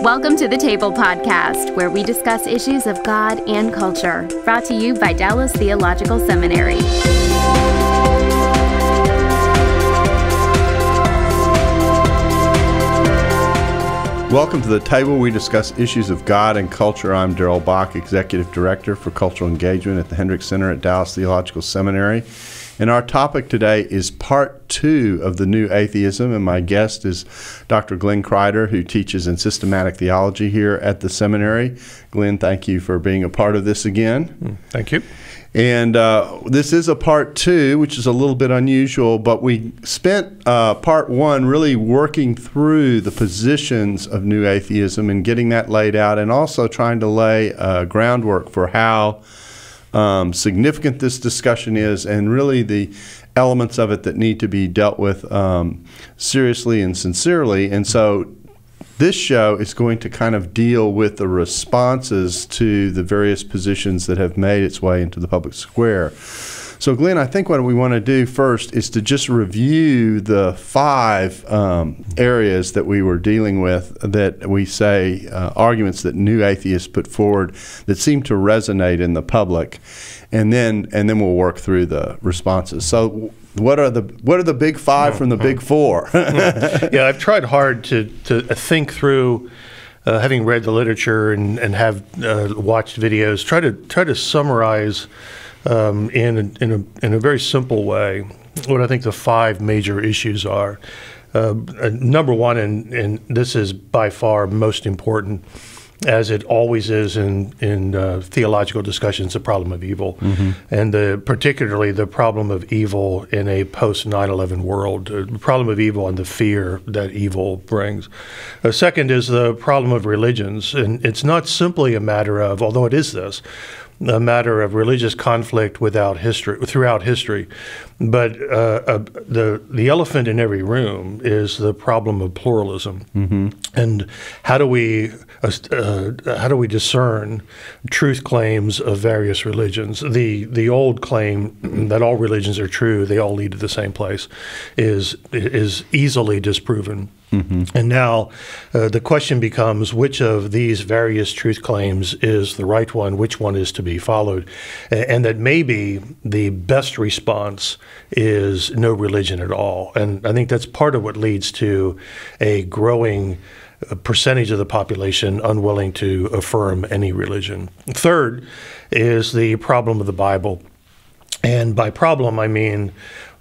Welcome to the Table Podcast, where we discuss issues of God and culture, brought to you by Dallas Theological Seminary. Welcome to the Table. We discuss issues of God and culture. I'm Darrell Bock, Executive Director for Cultural Engagement at the Hendricks Center at Dallas Theological Seminary. And our topic today is part 2 of the new Atheism, and my guest is Dr. Glenn Kreider, who teaches in systematic theology here at the seminary. Glenn, thank you for being a part of this again. Thank you. And this is a part 2, which is a little bit unusual, but we spent part 1 really working through the positions of new atheism and getting that laid out, and also trying to lay groundwork for how significant this discussion is, and really the elements of it that need to be dealt with seriously and sincerely. And so this show is going to kind of deal with the responses to the various positions that have made its way into the public square. So, Glenn, I think what we want to do first is to just review the 5 areas that we were dealing with that we say arguments that new atheists put forward that seem to resonate in the public, and then we'll work through the responses. So, what are the big 5 from the big 4? Yeah, I've tried hard to think through, having read the literature and have watched videos, try to summarize in a very simple way what I think the 5 major issues are. Number one, and this is by far most important, as it always is in theological discussions, the problem of evil, and particularly the problem of evil in a post-9/11 world, the problem of evil and the fear that evil brings. Second is the problem of religions, and it's not simply a matter of, although it is this, a matter of religious conflict throughout history, but the elephant in every room is the problem of pluralism, and how do we discern truth claims of various religions? The old claim that all religions are true, they all lead to the same place, is easily disproven. And now the question becomes, which of these various truth claims is the right one, which one is to be followed, and that maybe the best response is no religion at all. And I think that's part of what leads to a growing percentage of the population unwilling to affirm any religion. Third is the problem of the Bible. And by problem, I mean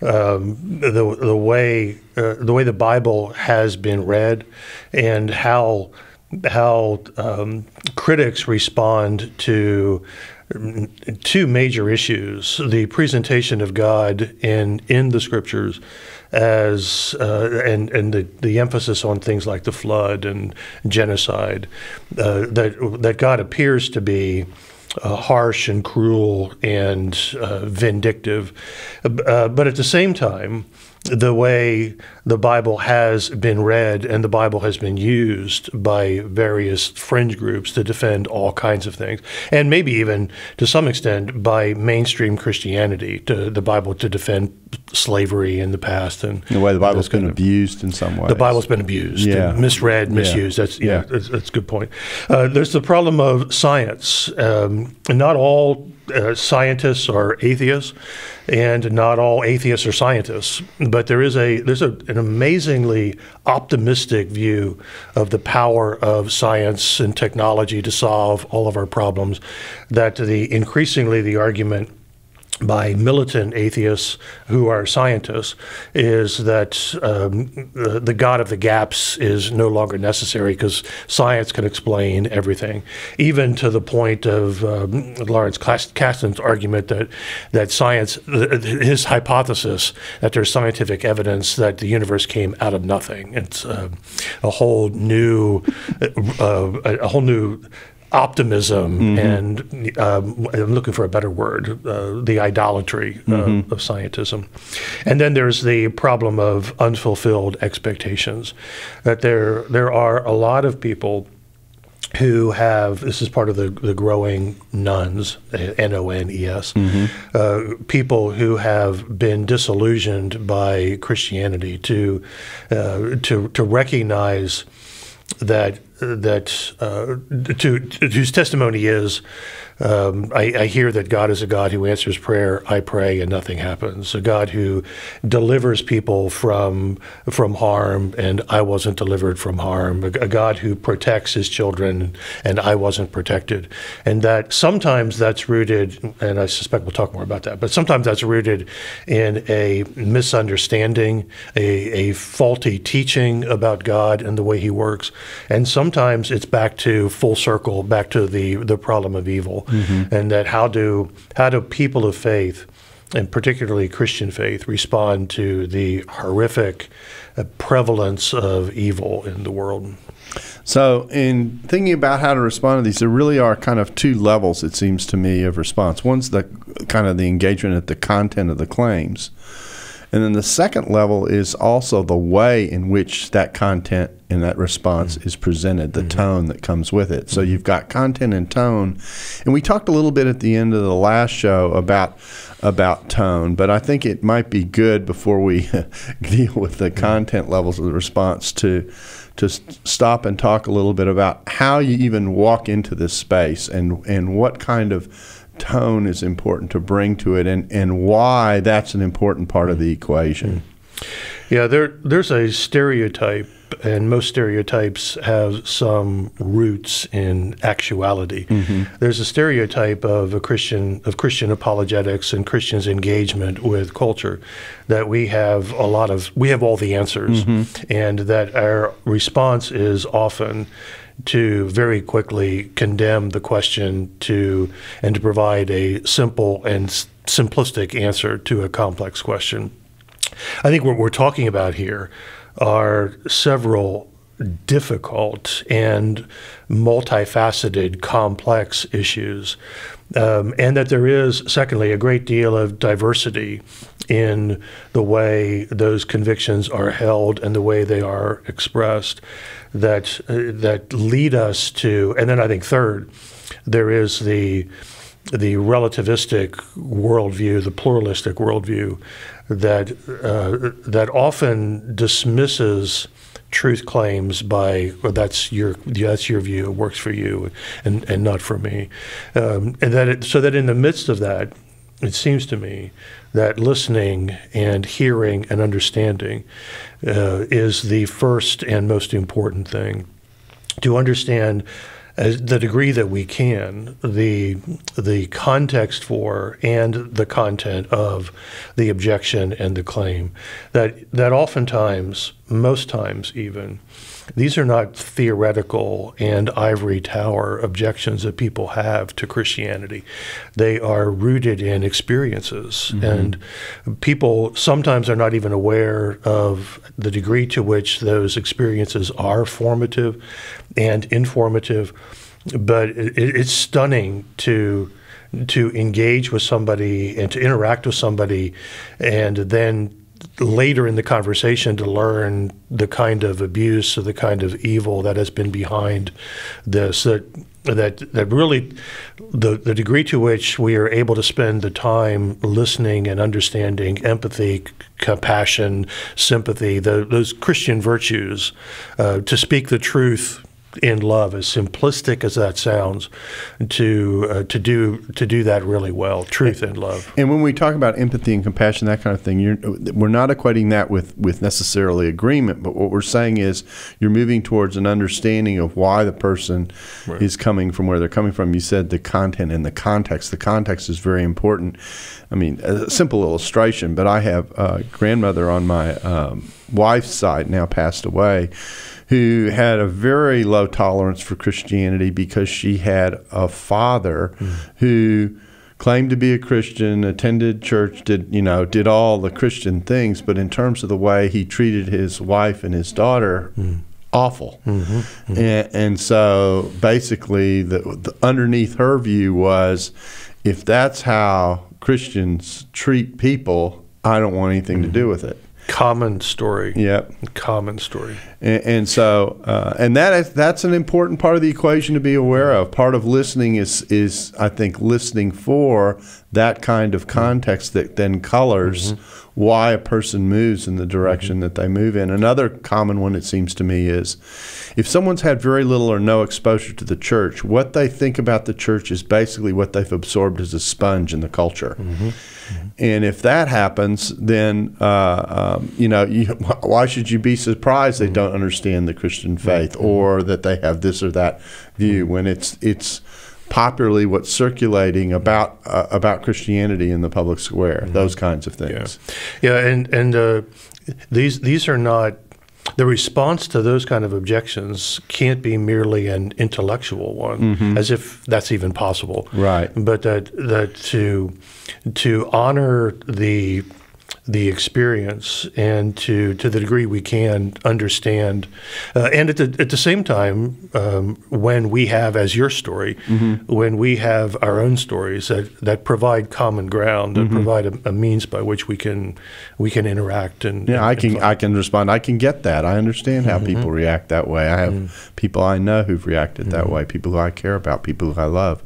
the way the Bible has been read, and how critics respond to 2 major issues: the presentation of God in the Scriptures, as and the emphasis on things like the flood and genocide, that God appears to be harsh and cruel and vindictive, but at the same time, the way the Bible has been read and the Bible has been used by various fringe groups to defend all kinds of things, and maybe even to some extent by mainstream Christianity, the Bible to defend slavery in the past, and the way the Bible's been abused in some ways. The Bible's been abused, and misread, misused. That's a good point. There's the problem of science. Not all scientists are atheists, and not all atheists are scientists. But there's an amazingly optimistic view of the power of science and technology to solve all of our problems. That increasingly the argument by militant atheists who are scientists is that the God of the gaps is no longer necessary because science can explain everything, even to the point of Lawrence Kasdan's argument that science, his hypothesis that there's scientific evidence that the universe came out of nothing. It's a whole new optimism, and I'm looking for a better word, the idolatry of scientism. And then there's the problem of unfulfilled expectations, that there are a lot of people who have, this is part of the growing nones, N-O-N-E-S, people who have been disillusioned by Christianity to recognize whose testimony is, I hear that God is a God who answers prayer. I pray and nothing happens. A God who delivers people from harm, and I wasn't delivered from harm. A God who protects his children, and I wasn't protected. And that sometimes that's rooted, and I suspect we'll talk more about that, but sometimes that's rooted in a misunderstanding, a faulty teaching about God and the way he works. And sometimes it's back to full circle, back to the problem of evil. Mm-hmm. And that how do people of faith, and particularly Christian faith, respond to the horrific prevalence of evil in the world? So in thinking about how to respond to these, there really are kind of two levels, it seems to me, of response. One's the kind of the engagement at the content of the claims. And then the second level is also the way in which that content and that response is presented, the tone that comes with it. So you've got content and tone. And we talked a little bit at the end of the last show about tone, but I think it might be good before we deal with the content levels of the response to stop and talk a little bit about how you even walk into this space and what kind of tone is important to bring to it, and why that's an important part of the equation. Yeah, there's a stereotype, and most stereotypes have some roots in actuality. There's a stereotype of Christian apologetics and Christians' engagement with culture, that we have all the answers, and that our response is often to very quickly condemn the question and to provide a simple and simplistic answer to a complex question. I think what we're talking about here are several difficult and multifaceted, complex issues, and that there is, secondly, a great deal of diversity in the way those convictions are held and the way they are expressed, that lead us to, and then I think third, there is the relativistic worldview, the pluralistic worldview that often dismisses truth claims by, well, that's your view, it works for you, and not for me, so that in the midst of that, it seems to me that listening and hearing and understanding is the first and most important thing. To understand, as the degree that we can, the context for and the content of the objection and the claim. That oftentimes, most times even, these are not theoretical and ivory tower objections that people have to Christianity. They are rooted in experiences, and people sometimes are not even aware of the degree to which those experiences are formative and informative. But it's stunning to engage with somebody and to interact with somebody, and then later in the conversation to learn the kind of abuse or the kind of evil that has been behind this, that really the degree to which we are able to spend the time listening and understanding, empathy, compassion, sympathy, those Christian virtues, to speak the truth in love, as simplistic as that sounds, to do that really well, truth and love. And when we talk about empathy and compassion, that kind of thing, we're not equating that with necessarily agreement, but what we're saying is you're moving towards an understanding of why the person is coming from where they're coming from. You said the content and the context. The context is very important. I mean, a simple illustration, but I have a grandmother on my wife's side, now passed away, who had a very low tolerance for Christianity because she had a father who claimed to be a Christian, attended church, did all the Christian things, but in terms of the way he treated his wife and his daughter, awful. And so basically the underneath her view was, if that's how Christians treat people, I don't want anything to do with it. Common story. Yep. Common story. And so, and that's an important part of the equation to be aware of. Part of listening is I think, listening for that kind of context that then colors why a person moves in the direction that they move in. Another common one, it seems to me, is if someone's had very little or no exposure to the church, what they think about the church is basically what they've absorbed as a sponge in the culture. And if that happens, then why should you be surprised they don't understand the Christian faith or that they have this or that view when it's popularly what's circulating about Christianity in the public square, those kinds of things. And these are not, the response to those kind of objections can't be merely an intellectual one, as if that's even possible. Right. But that to honor the experience and to the degree we can understand, and at the same time, when we have, as your story, when we have our own stories that provide common ground, that provide a means by which we can interact and I can respond. I can get that. I understand how people react that way. I have people I know who've reacted that way. People who I care about. People who I love.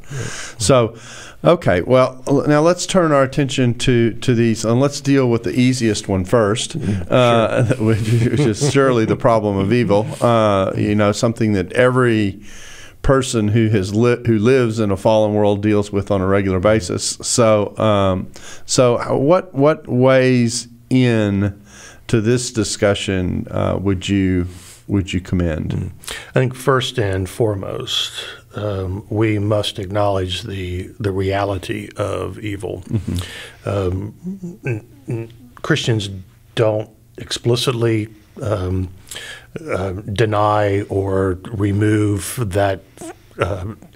So. Okay, well, now let's turn our attention to these, and let's deal with the easiest one first, which is surely the problem of evil. Something that every person who lives in a fallen world deals with on a regular basis. So what weighs in to this discussion would you commend? I think first and foremost, we must acknowledge the reality of evil. Christians don't explicitly deny or remove that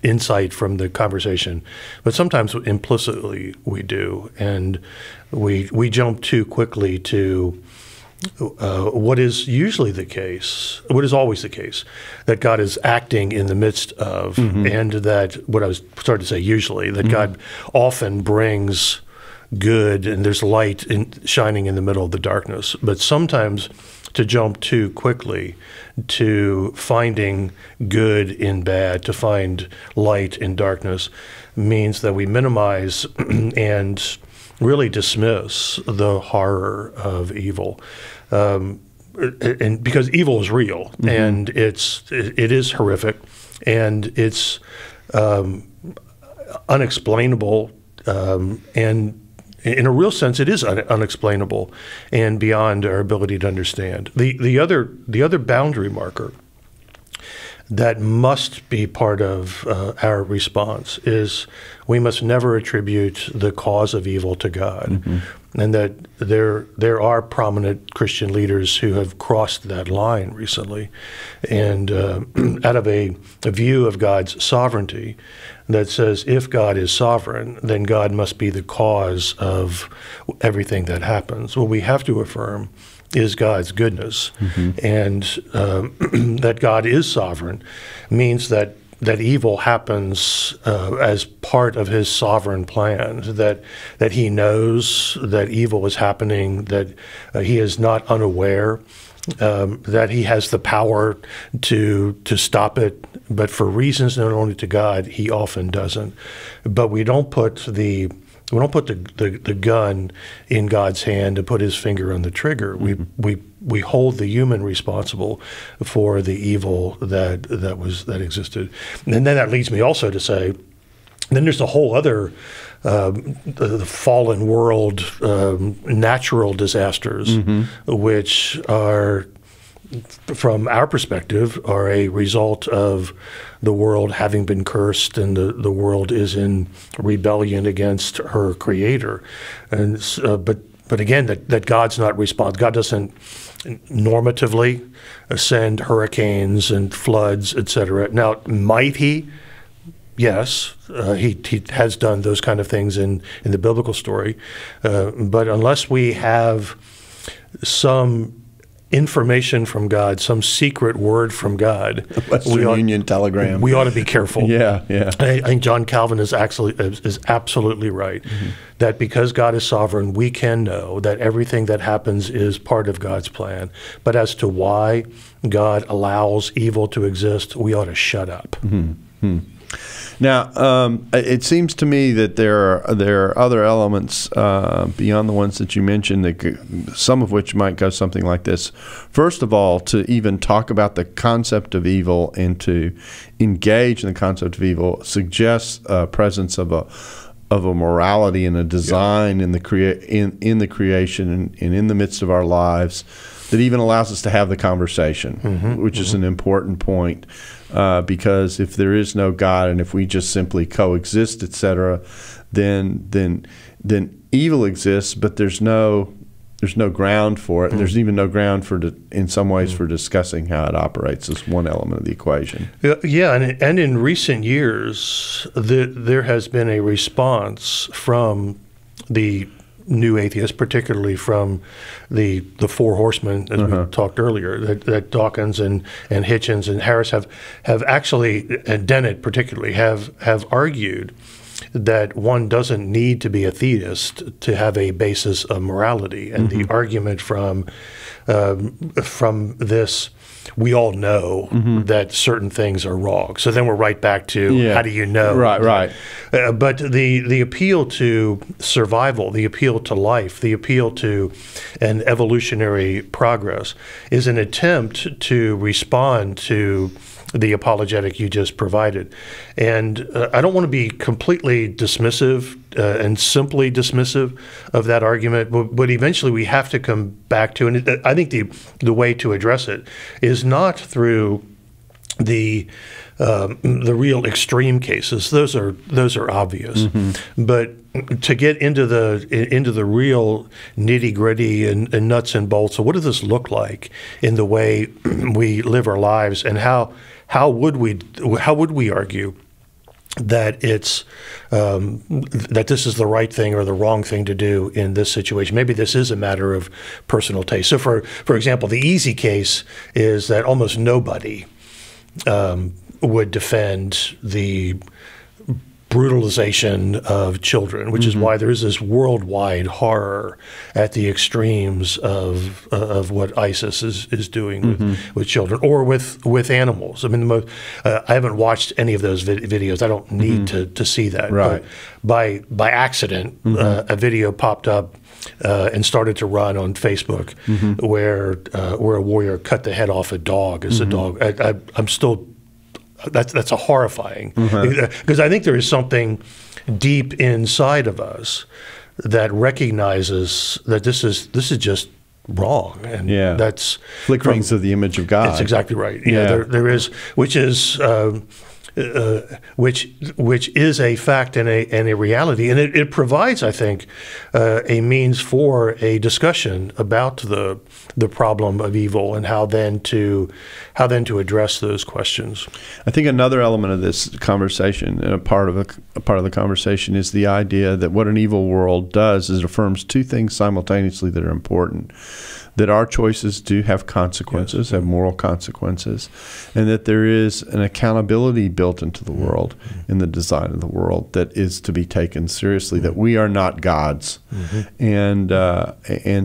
insight from the conversation, but sometimes implicitly we do, and we jump too quickly to what is usually the case, what is always the case, that God is acting in the midst of, and that what I was starting to say usually, that God often brings good and there's light shining in the middle of the darkness. But sometimes to jump too quickly to finding good in bad, to find light in darkness, means that we minimize and really dismiss the horror of evil, and because evil is real, and it is horrific, and it's unexplainable, and in a real sense, it is unexplainable and beyond our ability to understand. The other boundary marker that must be part of our response is we must never attribute the cause of evil to God, and that there are prominent Christian leaders who have crossed that line recently, and out of a view of God's sovereignty that says if God is sovereign, then God must be the cause of everything that happens. What we have to affirm is God's goodness, and that God is sovereign means that evil happens as part of his sovereign plan, that he knows that evil is happening, that he is not unaware, that he has the power to stop it, but for reasons known only to God, he often doesn't. But we don't put the gun in God's hand to put his finger on the trigger. We hold the human responsible for the evil that existed. And then that leads me also to say, then there's a whole other the fallen world natural disasters, which are, from our perspective, are a result of the world having been cursed, and the world is in rebellion against her creator. And but again, that God's not responsible. God doesn't normatively send hurricanes and floods, etc. Now, might he? Yes, he has done those kind of things in the biblical story. But unless we have some information from God, some secret word from God. Western Union telegram. We ought to be careful. Yeah. I think John Calvin is absolutely right, that because God is sovereign, we can know that everything that happens is part of God's plan. But as to why God allows evil to exist, we ought to shut up. Now, it seems to me that there are other elements beyond the ones that you mentioned, some of which might go something like this. First of all, to even talk about the concept of evil and to engage in the concept of evil suggests a presence of a morality and a design in the creation and in the midst of our lives that even allows us to have the conversation, which is an important point. Because if there is no God and if we just simply coexist, etc., then evil exists, but there's no ground for it. And there's even no ground in some ways for discussing how it operates as one element of the equation. Yeah, and in recent years, there has been a response from the new atheists, particularly from the four horsemen, as we talked earlier, that Dawkins and Hitchens and Harris have actually, and Dennett particularly, have argued that one doesn't need to be a theist to have a basis of morality. And the argument from this, we all know that certain things are wrong. So then we're right back to how do you know? Right. But the appeal to survival, the appeal to life, the appeal to an evolutionary progress is an attempt to respond to the apologetic you just provided. And I don't want to be completely dismissive and simply dismissive of that argument, but eventually we have to come back to, and I think the way to address it is not through the real extreme cases. Those are obvious, but to get into the real nitty gritty and nuts and bolts. So what does this look like in the way we live our lives, and how would we argue that it's that this is the right thing or the wrong thing to do in this situation? Maybe this is a matter of personal taste. So, for example, the easy case is that almost nobody would defend the brutalization of children, which is why there is this worldwide horror at the extremes of what ISIS is doing with children or with animals. I mean, I haven't watched any of those videos. I don't need to see that. Right. But by accident, a video popped up and started to run on Facebook where a warrior cut the head off a dog as a dog. I'm still. That's a horrifying, because I think there is something deep inside of us that recognizes that this is just wrong, and that's flickerings of the image of God. That's exactly right. Yeah, there is, which is a fact and a reality, and it provides, I think, a means for a discussion about the problem of evil and how then to address those questions. I think another element of this conversation, and a part of the conversation, is the idea that what an evil world does is it affirms two things simultaneously that are important: that our choices do have consequences, have moral consequences, and that there is an accountability built into the world, in the design of the world, that is to be taken seriously, that we are not gods. And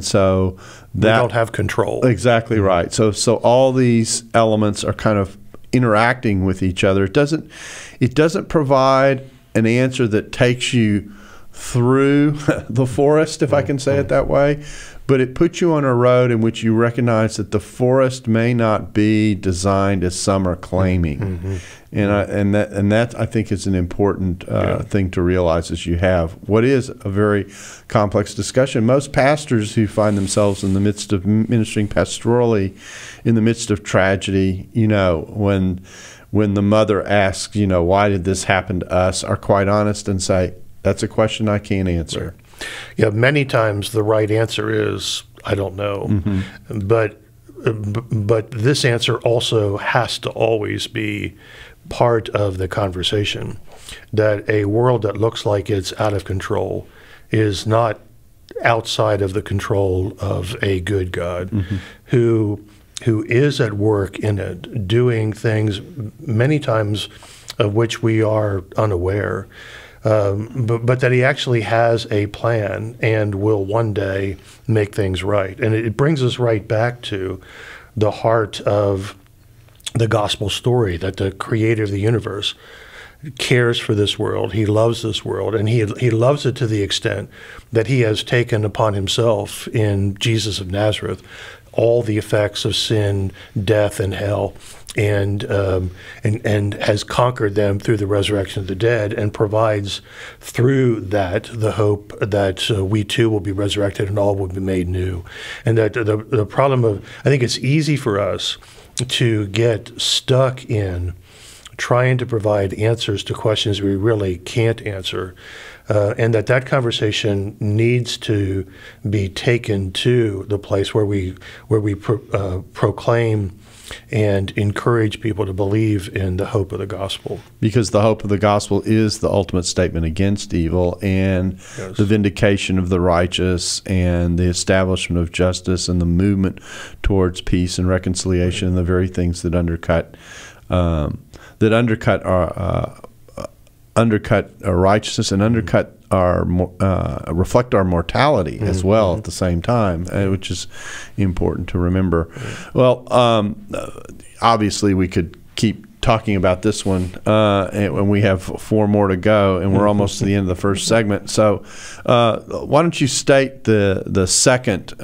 so that... We don't have control. Exactly right. So all these elements are kind of interacting with each other. It doesn't provide an answer that takes you through the forest, if I can say it that way, but it puts you on a road in which you recognize that the forest may not be designed as some are claiming, and that I think is an important thing to realize as you have what is a very complex discussion. Most pastors who find themselves in the midst of ministering pastorally, in the midst of tragedy, when the mother asks, why did this happen to us, are quite honest and say, that's a question I can't answer. Yeah, many times the right answer is, I don't know. But this answer also has to always be part of the conversation, that a world that looks like it's out of control is not outside of the control of a good God who is at work in it, doing things many times of which we are unaware, but that he actually has a plan and will one day make things right. And it brings us right back to the heart of the gospel story, that the creator of the universe cares for this world. He loves this world, and he loves it to the extent that he has taken upon himself in Jesus of Nazareth all the effects of sin, death, and hell, and has conquered them through the resurrection of the dead, and provides through that the hope that we too will be resurrected and all will be made new. And that the problem of, I think it's easy for us to get stuck in trying to provide answers to questions we really can't answer, and that conversation needs to be taken to the place where we proclaim and encourage people to believe in the hope of the gospel. Because the hope of the gospel is the ultimate statement against evil, and the vindication of the righteous, and the establishment of justice, and the movement towards peace and reconciliation, and the very things that undercut our righteousness and undercut our reflect our mortality as well at the same time, which is important to remember. Well, obviously we could keep talking about this one, and we have 4 more to go, and we're almost to the end of the first segment. So, why don't you state the second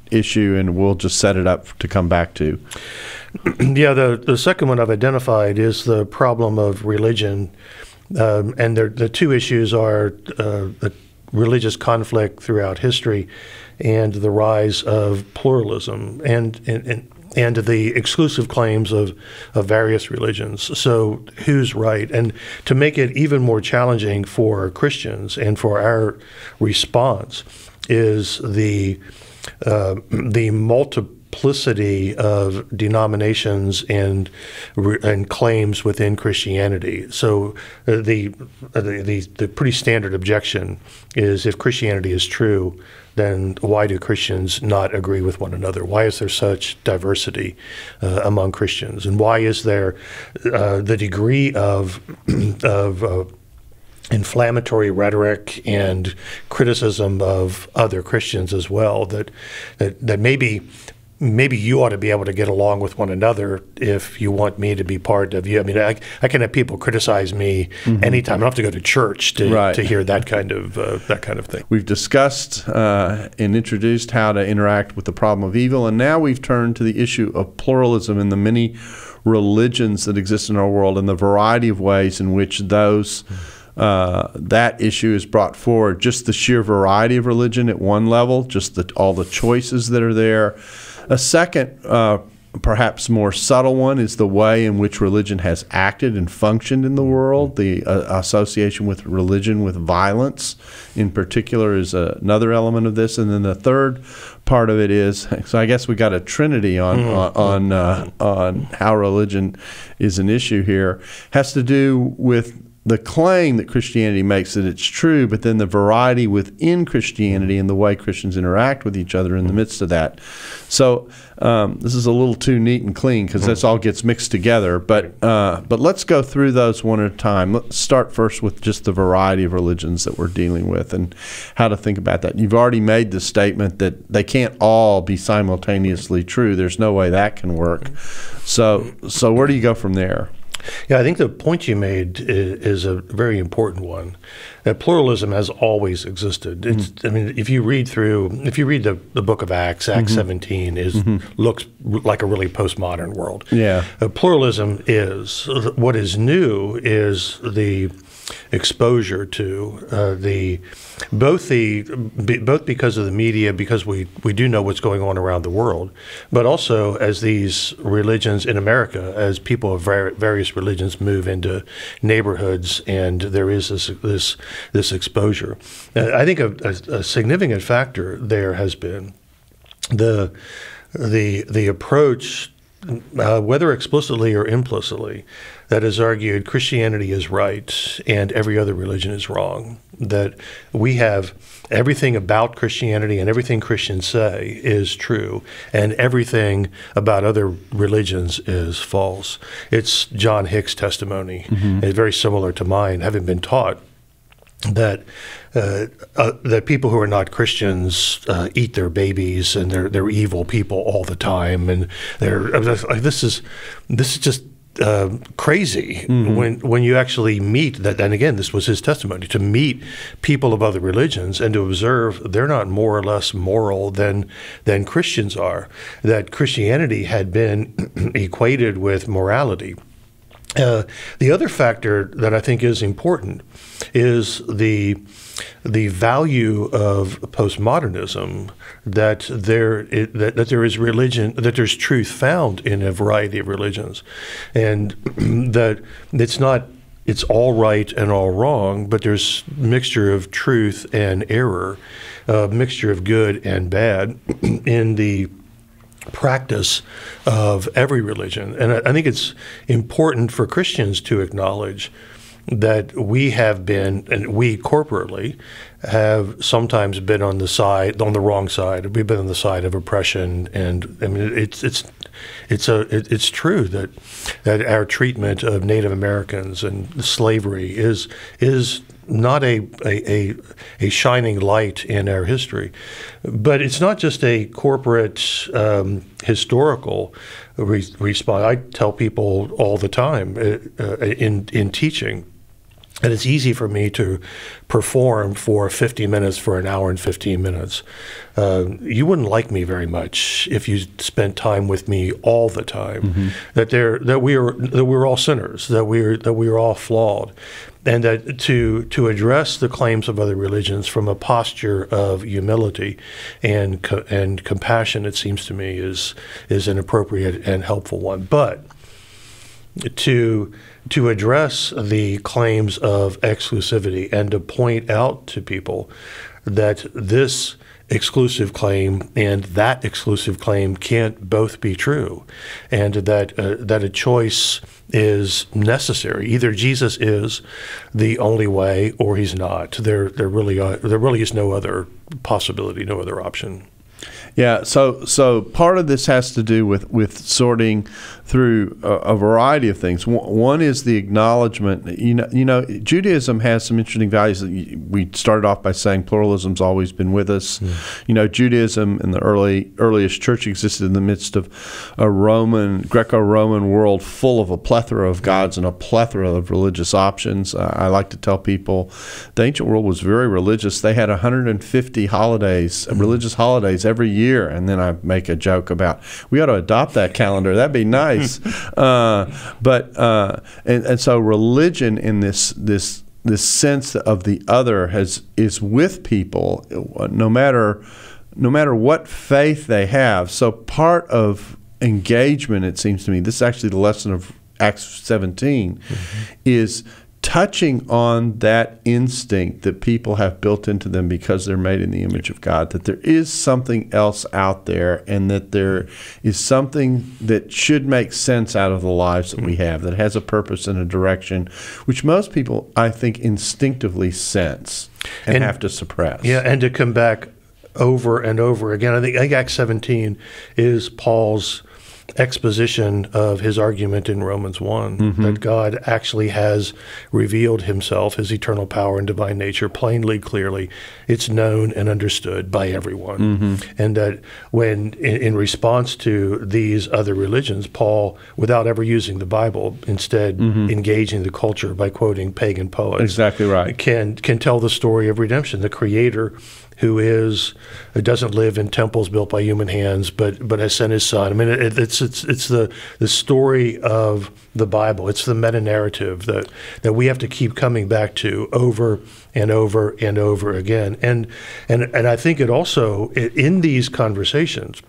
issue, and we'll just set it up to come back to. Yeah, the second one I've identified is the problem of religion, and the 2 issues are the religious conflict throughout history, and the rise of pluralism, and the exclusive claims of various religions. So who's right? And to make it even more challenging for Christians and for our response is the multiplicity of denominations and claims within Christianity. So the pretty standard objection is, if Christianity is true, then why do Christians not agree with one another? Why is there such diversity among Christians? And why is there the degree of inflammatory rhetoric and criticism of other Christians as well, that maybe you ought to be able to get along with one another if you want me to be part of you. I mean, I can have people criticize me anytime. I don't have to go to church to hear that kind of thing. We've discussed and introduced how to interact with the problem of evil, and now we've turned to the issue of pluralism and the many religions that exist in our world, and the variety of ways in which those that issue is brought forward. Just the sheer variety of religion at one level, just all the choices that are there. A second, perhaps more subtle one, is the way in which religion has acted and functioned in the world. The association with religion with violence, in particular, is another element of this. And then the third part of it is, so I guess we got a trinity on how religion is an issue here, has to do with the claim that Christianity makes that it's true, but then the variety within Christianity and the way Christians interact with each other in the midst of that. So this is a little too neat and clean because this all gets mixed together. But let's go through those one at a time. Let's start first with just the variety of religions that we're dealing with and how to think about that. You've already made the statement that they can't all be simultaneously true. There's no way that can work. So where do you go from there? Yeah, I think the point you made is a very important one. That pluralism has always existed. It's, I mean, if you read the book of Acts, Acts 17 looks like a really postmodern world. Yeah, pluralism is what is new is the exposure to both because of the media, because we do know what's going on around the world, but also as these religions in America, as people of various religions move into neighborhoods, and there is this exposure. I think a significant factor there has been the approach whether explicitly or implicitly, that has argued Christianity is right and every other religion is wrong. That we have everything about Christianity and everything Christians say is true, and everything about other religions is false. It's John Hick's testimony. It's very similar to mine, having been taught that that people who are not Christians eat their babies and they're evil people all the time, and this is just crazy when you actually meet that. And again, this was his testimony, to meet people of other religions and to observe they're not more or less moral than Christians are. That Christianity had been equated with morality. The other factor that I think is important is the value of postmodernism, that there is religion, that there's truth found in a variety of religions, and that it's all right and all wrong, but there's mixture of truth and error, mixture of good and bad in the practice of every religion. And I think it's important for Christians to acknowledge that we have been, and we corporately have sometimes been on the wrong side. We've been on the side of oppression, and I mean it's true that our treatment of Native Americans and slavery is not a shining light in our history. But it's not just a corporate historical response. I tell people all the time in teaching, and it's easy for me to perform for 50 minutes for an hour and 15 minutes. You wouldn't like me very much if you spent time with me all the time. That we're all sinners. That we're all flawed, and that to address the claims of other religions from a posture of humility and compassion, it seems to me, is an appropriate and helpful one. But to address the claims of exclusivity and to point out to people that this exclusive claim and that exclusive claim can't both be true, and that a choice is necessary. Either Jesus is the only way or he's not. There really is no other possibility, no other option. Yeah, so part of this has to do with sorting through a variety of things. One is the acknowledgement. You know, Judaism has some interesting values. We started off by saying pluralism's always been with us. You know, Judaism in the earliest church existed in the midst of a Greco-Roman world full of a plethora of gods and a plethora of religious options. I like to tell people the ancient world was very religious. They had 150 holidays, religious holidays every year, and then I make a joke about we ought to adopt that calendar. That'd be nice. And so religion in this sense of the other is with people no matter what faith they have. So part of engagement, it seems to me, this is actually the lesson of Acts 17, is touching on that instinct that people have built into them because they're made in the image of God, that there is something else out there, and that there is something that should make sense out of the lives that we have, that has a purpose and a direction, which most people, I think, instinctively sense and have to suppress. Yeah, and to come back over and over again. I think Acts 17 is Paul's exposition of his argument in Romans 1, that God actually has revealed himself, his eternal power and divine nature, plainly, clearly. It's known and understood by everyone. And that when, in response to these other religions, Paul, without ever using the Bible, instead engaging the culture by quoting pagan poets, exactly right, can tell the story of redemption. The Creator, who doesn't live in temples built by human hands, but has sent his Son. I mean, it's the story of the Bible. It's the meta narrative that we have to keep coming back to over and over and over again. And I think it also, in these conversations,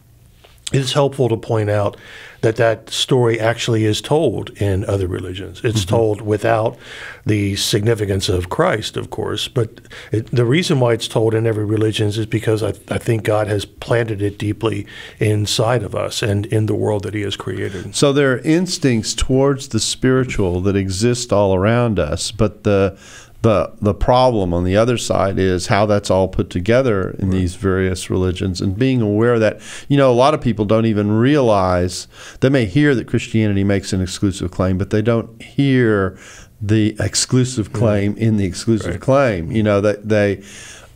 it's helpful to point out that story actually is told in other religions. It's told without the significance of Christ, of course, but the reason why it's told in every religion is because I think God has planted it deeply inside of us and in the world that he has created. So there are instincts towards the spiritual that exist all around us, but the problem on the other side is how that's all put together in these various religions, and being aware that, a lot of people don't even realize, they may hear that Christianity makes an exclusive claim, but they don't hear the exclusive claim in the exclusive claim. That they,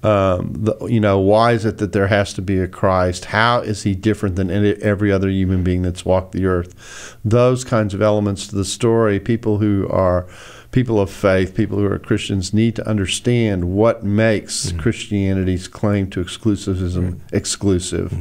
why is it that there has to be a Christ? How is he different than every other human being that's walked the earth? Those kinds of elements to the story, people who are people of faith, people who are Christians, need to understand what makes Christianity's claim to exclusivism exclusive,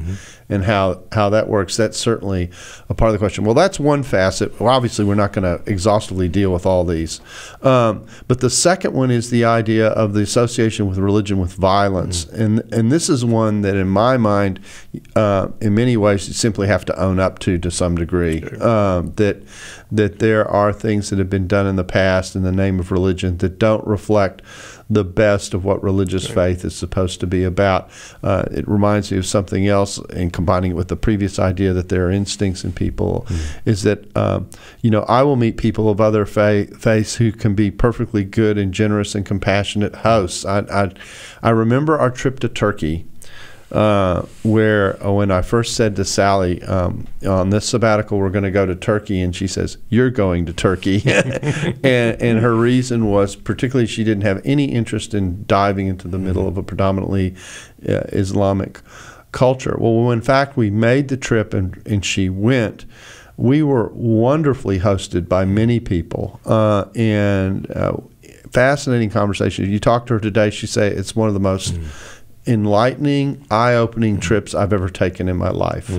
and how that works. That's certainly a part of the question. Well, that's one facet. Well, obviously, we're not going to exhaustively deal with all these. But the second one is the idea of the association with religion with violence. And this is one that, in my mind, in many ways, you simply have to own up to some degree. That there are things that have been done in the past in the name of religion that don't reflect the best of what religious faith is supposed to be about. It reminds me of something else, and combining it with the previous idea that there are instincts in people, is that, I will meet people of other faiths who can be perfectly good and generous and compassionate hosts. I remember our trip to Turkey, where when I first said to Sally, on this sabbatical we're going to go to Turkey, and she says, "You're going to Turkey." and her reason was, particularly, she didn't have any interest in diving into the middle of a predominantly Islamic culture. Well, when in fact we made the trip and she went, we were wonderfully hosted by many people, and fascinating conversations. You talk to her today, she say it's one of the most enlightening, eye-opening trips I've ever taken in my life.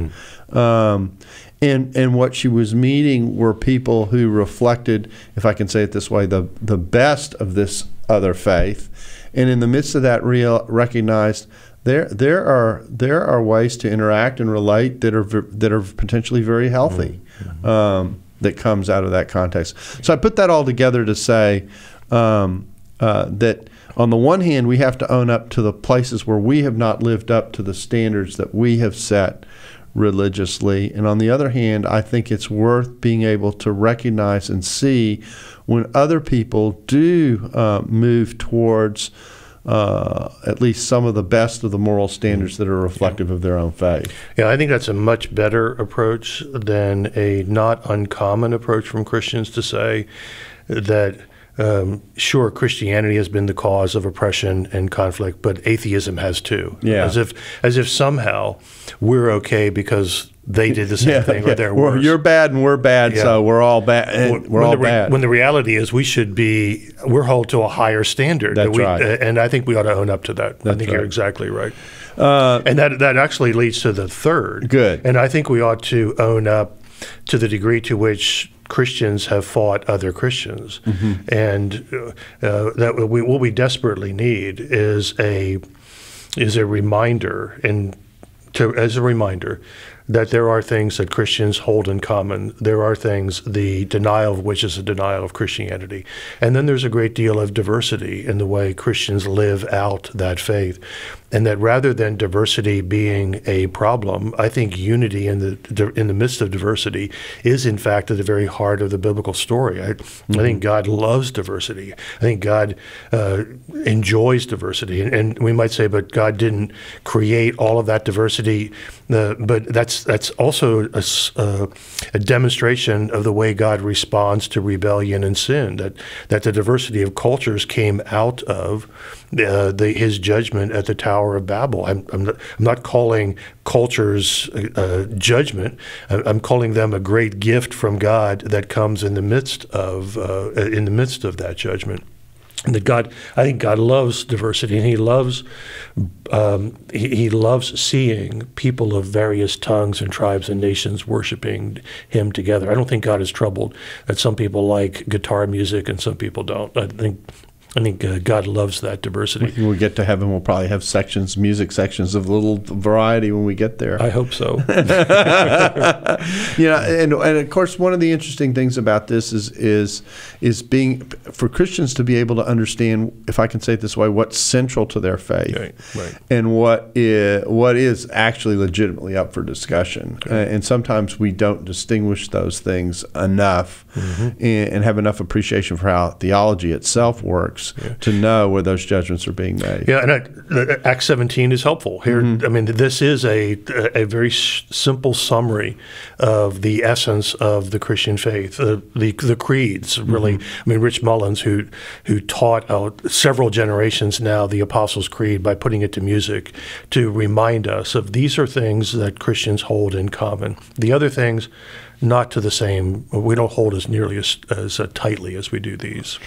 And what she was meeting were people who reflected, if I can say it this way, the best of this other faith, and in the midst of that recognized there are ways to interact and relate that are potentially very healthy, that comes out of that context. So I put that all together to say that on the one hand, we have to own up to the places where we have not lived up to the standards that we have set religiously. And on the other hand, I think it's worth being able to recognize and see when other people do move towards at least some of the best of the moral standards that are reflective of their own faith. Yeah, I think that's a much better approach than a not uncommon approach from Christians to say that sure, Christianity has been the cause of oppression and conflict, but atheism has too. Yeah. As if somehow we're okay because they did the same thing, or they're worse. Well, you're bad and we're bad, so we're all bad. We're all bad. When the reality is, we're held to a higher standard. That's right. And I think we ought to own up to that. That's I think right. you're exactly right. And that actually leads to the third. Good. And I think we ought to own up to the degree to which Christians have fought other Christians, and that what we desperately need is a reminder, as a reminder that there are things that Christians hold in common. There are things, the denial of which is a denial of Christianity. And then there's a great deal of diversity in the way Christians live out that faith. And that rather than diversity being a problem, I think unity in the midst of diversity is, in fact, at the very heart of the biblical story. I think God loves diversity. I think God enjoys diversity. And we might say, but God didn't create all of that diversity. But that's also a demonstration of the way God responds to rebellion and sin, that the diversity of cultures came out of his judgment at the Tower of Babel. I'm not calling cultures judgment. I'm calling them a great gift from God that comes in the midst of that judgment. And that I think God loves diversity, and He loves seeing people of various tongues and tribes and nations worshiping Him together. I don't think God is troubled that some people like guitar music and some people don't. I think God loves that diversity. When we get to heaven, we'll probably have sections, music sections of little variety when we get there. I hope so. And of course, one of the interesting things about this is being, for Christians to be able to understand, if I can say it this way, what's central to their faith, right. and what is actually legitimately up for discussion. And sometimes we don't distinguish those things enough, and have enough appreciation for how theology itself works to know where those judgments are being made. Yeah, and Acts 17 is helpful here. I mean, this is a very simple summary of the essence of the Christian faith. The creeds, really. I mean, Rich Mullins, who taught out several generations now the Apostles' Creed by putting it to music to remind us of these are things that Christians hold in common. The other things, not to the same. We don't hold as nearly as tightly as we do these.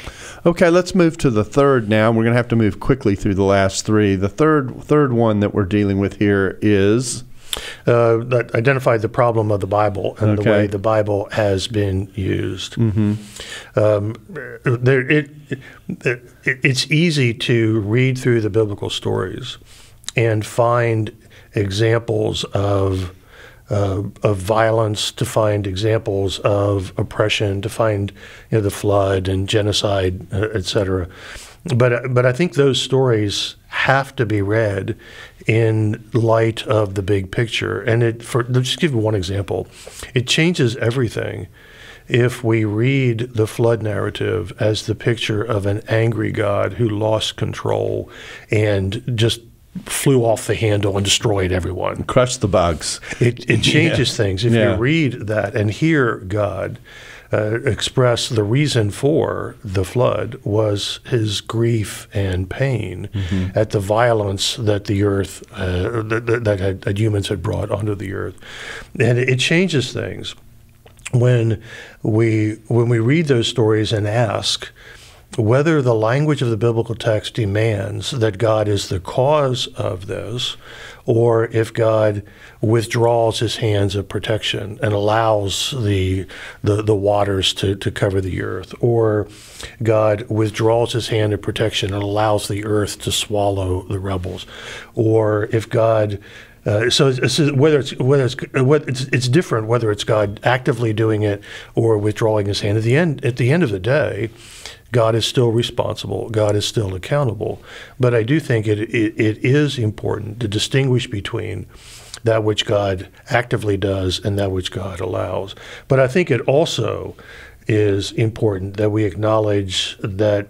Okay, let's move to the third now. We're going to have to move quickly through the last three. The third one that we're dealing with here is that identified the problem of the Bible and the way the Bible has been used. It's easy to read through the biblical stories and find examples of violence, to find examples of oppression, to find the flood and genocide, etc. But I think those stories have to be read in light of the big picture. And let's just give you one example. It changes everything if we read the flood narrative as the picture of an angry God who lost control and just flew off the handle and destroyed everyone. Crushed the bugs. It changes things. If you read that and hear God express the reason for the flood was his grief and pain at the violence that the earth, that humans had brought onto the earth. And it changes things when we read those stories and ask whether the language of the biblical text demands that God is the cause of this, or if God withdraws his hands of protection and allows the waters to cover the earth, or God withdraws his hand of protection and allows the earth to swallow the rebels, or if God so it's different whether it's God actively doing it or withdrawing his hand. At the end of the day, God is still responsible. God is still accountable. But I do think it is important to distinguish between that which God actively does and that which God allows. But I think it also is important that we acknowledge that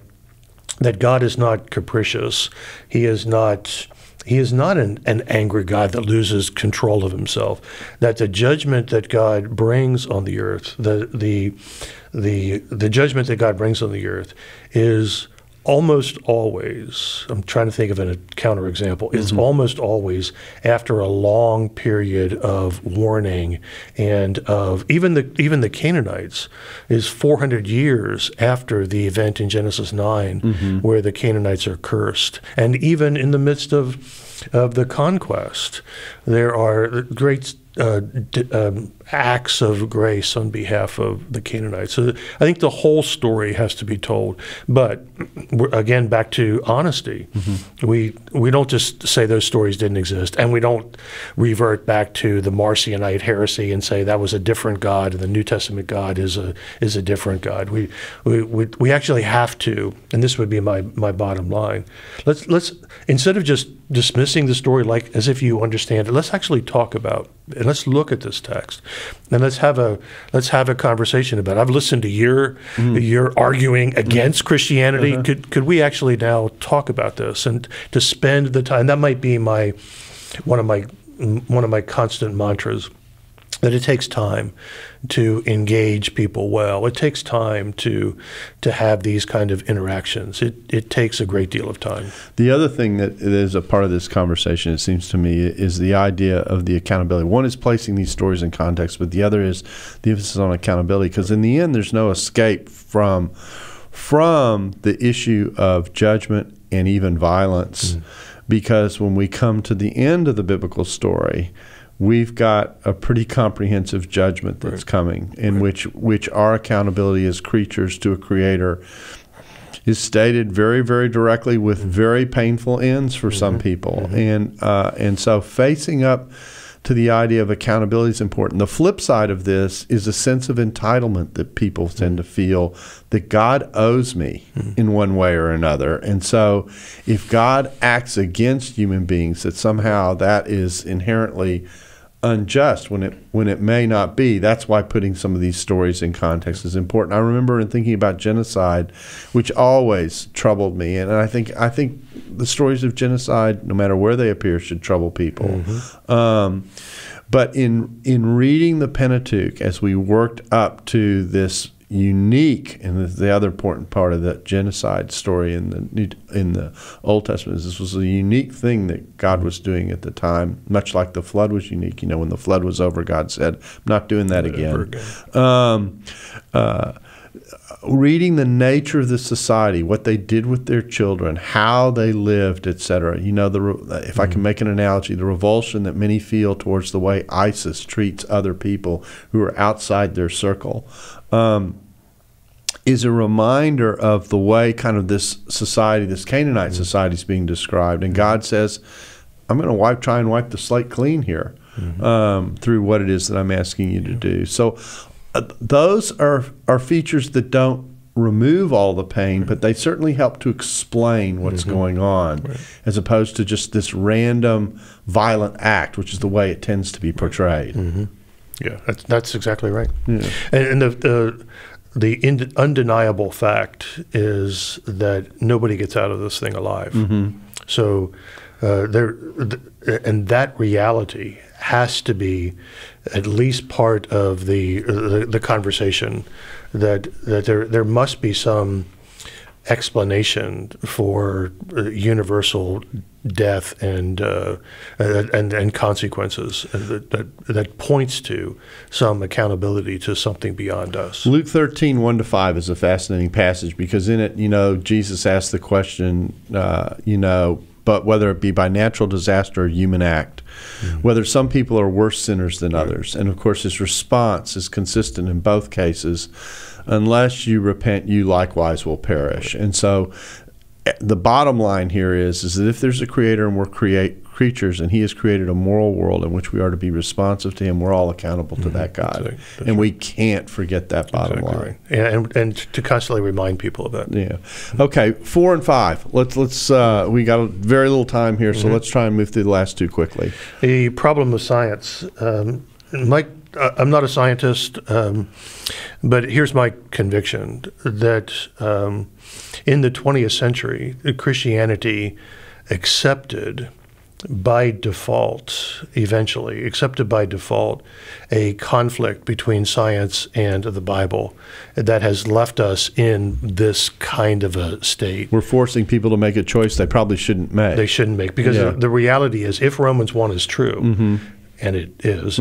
God is not capricious. He is not an angry God that loses control of himself. That the judgment that God brings on the earth, the judgment that God brings on the earth is almost always, I'm trying to think of a counterexample, is almost always after a long period of warning and of even the Canaanites is 400 years after the event in Genesis 9 where the Canaanites are cursed. And even in the midst of the conquest, there are great acts of grace on behalf of the Canaanites. So I think the whole story has to be told. But again, back to honesty. We don't just say those stories didn't exist, and we don't revert back to the Marcionite heresy and say that was a different God and the New Testament God is a different God. We actually have to, and this would be my bottom line. Let's instead of just dismissing the story like as if you understand it, let's actually talk about and let's look at this text and let's have a conversation about it. I've listened to your arguing against Christianity. Could we actually now talk about this and to spend the time? That might be one of my constant mantras. That it takes time to engage people well. It takes time to have these kind of interactions. It takes a great deal of time. The other thing that is a part of this conversation, it seems to me, is the idea of the accountability. One is placing these stories in context, but the other is the emphasis on accountability, because in the end, there's no escape from the issue of judgment and even violence, because when we come to the end of the biblical story, we've got a pretty comprehensive judgment that's coming, in which our accountability as creatures to a creator is stated very, very directly with very painful ends for some people. And so facing up to the idea of accountability is important. The flip side of this is a sense of entitlement that people tend to feel that God owes me in one way or another. And so if God acts against human beings, that somehow that is inherently unjust when it may not be. That's why putting some of these stories in context is important. I remember in thinking about genocide, which always troubled me, and I think the stories of genocide, no matter where they appear, should trouble people. But in reading the Pentateuch, as we worked up to this unique, and the other important part of the genocide story in the Old Testament is this was a unique thing that God was doing at the time, much like the flood was unique. You know, when the flood was over, God said, "I'm not doing that again." Reading the nature of the society, what they did with their children, how they lived, etc. You know, if I can make an analogy, the revulsion that many feel towards the way ISIS treats other people who are outside their circle is a reminder of the way kind of this society, this Canaanite society is being described. And God says, I'm going to try and wipe the slate clean here through what it is that I'm asking you to do. So those are features that don't remove all the pain, but they certainly help to explain what's going on, as opposed to just this random violent act, which is the way it tends to be portrayed. Yeah, that's exactly right. And the undeniable fact is that nobody gets out of this thing alive. So and that reality has to be at least part of the conversation, that there must be some explanation for universal death and consequences that points to some accountability to something beyond us. Luke 13, 1-5 is a fascinating passage, because in it, Jesus asked the question, but whether it be by natural disaster or human act, whether some people are worse sinners than others. And of course, his response is consistent in both cases. Unless you repent, you likewise will perish. And so the bottom line here is that if there's a creator and we're creatures, and he has created a moral world in which we are to be responsive to him, we're all accountable to that God. That's we can't forget that bottom line. Right. And to constantly remind people of that. Yeah. Okay, 4 and 5. Let's we got very little time here, so let's try and move through the last two quickly. The problem of science. Mike, I'm not a scientist, but here's my conviction that in the 20th century, Christianity accepted by default, a conflict between science and the Bible that has left us in this kind of a state. We're forcing people to make a choice they probably shouldn't make. They shouldn't make, because the reality is, if Romans 1 is true, and it is,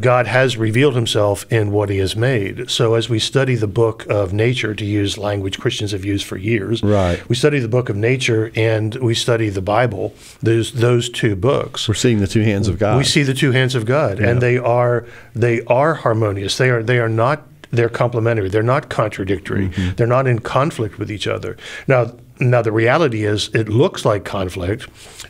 God has revealed himself in what he has made. So as we study the book of nature, to use language Christians have used for years, we study the book of nature and we study the Bible, those two books. We're seeing the two hands of God. We see the two hands of God, and they are harmonious. They're complementary. They're not contradictory. They're not in conflict with each other. Now the reality is, it looks like conflict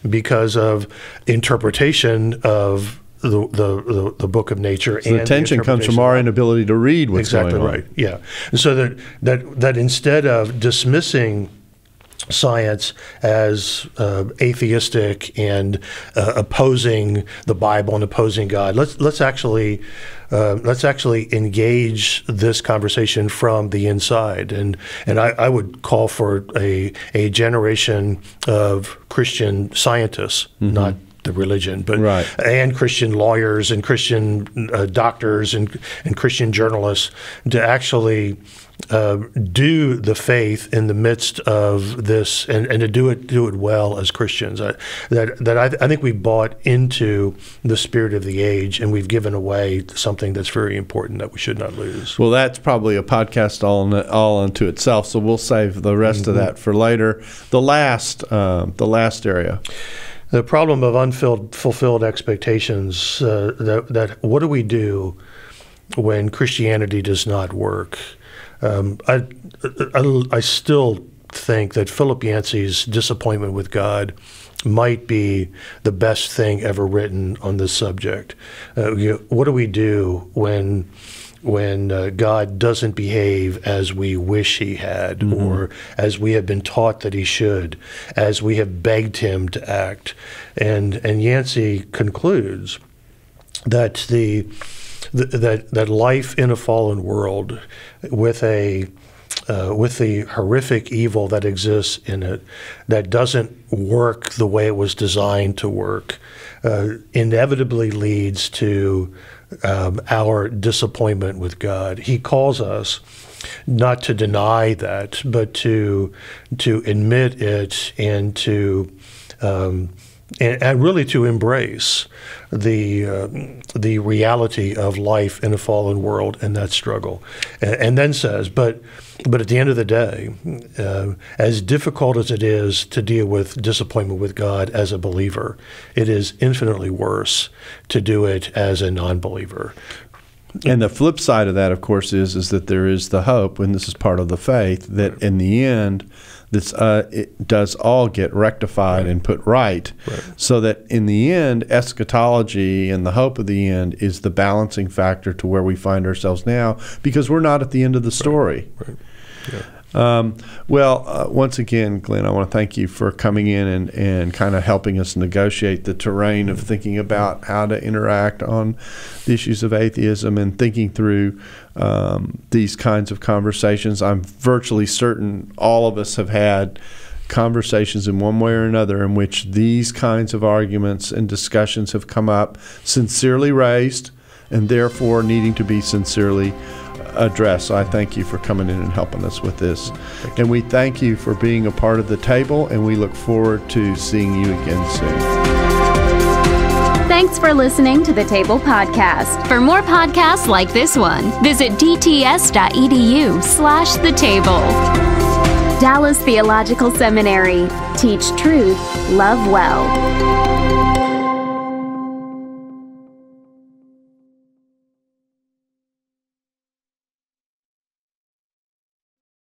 because of interpretation of the book of nature. So the tension comes from our inability to read what's going on. Exactly right. Yeah. And so that instead of dismissing science as atheistic and opposing the Bible and opposing God, let's actually engage this conversation from the inside, and I would call for a generation of Christian scientists, not the religion, but and Christian lawyers and Christian doctors and Christian journalists, to actually do the faith in the midst of this, and to do it well as Christians. I think we've bought into the spirit of the age, and we've given away something that's very important that we should not lose. Well, that's probably a podcast all unto itself, so we'll save the rest of that for later. The last area. The problem of unfulfilled expectations, that what do we do when Christianity does not work? I still think that Philip Yancey's Disappointment with God might be the best thing ever written on this subject. What do we do when God doesn't behave as we wish he had, or as we have been taught that he should, as we have begged him to act? And Yancey concludes that that life in a fallen world, with the horrific evil that exists in it, that doesn't work the way it was designed to work, inevitably leads to our disappointment with God. He calls us not to deny that, but to admit it, and to and really to embrace the reality of life in a fallen world and that struggle. And then says, but at the end of the day, as difficult as it is to deal with disappointment with God as a believer, it is infinitely worse to do it as a non-believer. And the flip side of that, of course, is that there is the hope, and this is part of the faith, that in the end, this it does all get rectified and put right, so that in the end, eschatology and the hope of the end is the balancing factor to where we find ourselves now, because we're not at the end of the story. Once again, Glenn, I want to thank you for coming in and kind of helping us negotiate the terrain of thinking about how to interact on the issues of atheism and thinking through these kinds of conversations. I'm virtually certain all of us have had conversations in one way or another in which these kinds of arguments and discussions have come up, sincerely raised, and therefore needing to be sincerely addressed. So I thank you for coming in and helping us with this. And we thank you for being a part of the table, and we look forward to seeing you again soon. Thanks for listening to the Table Podcast. For more podcasts like this one, visit dts.edu/the table. Dallas Theological Seminary. Teach truth, love well.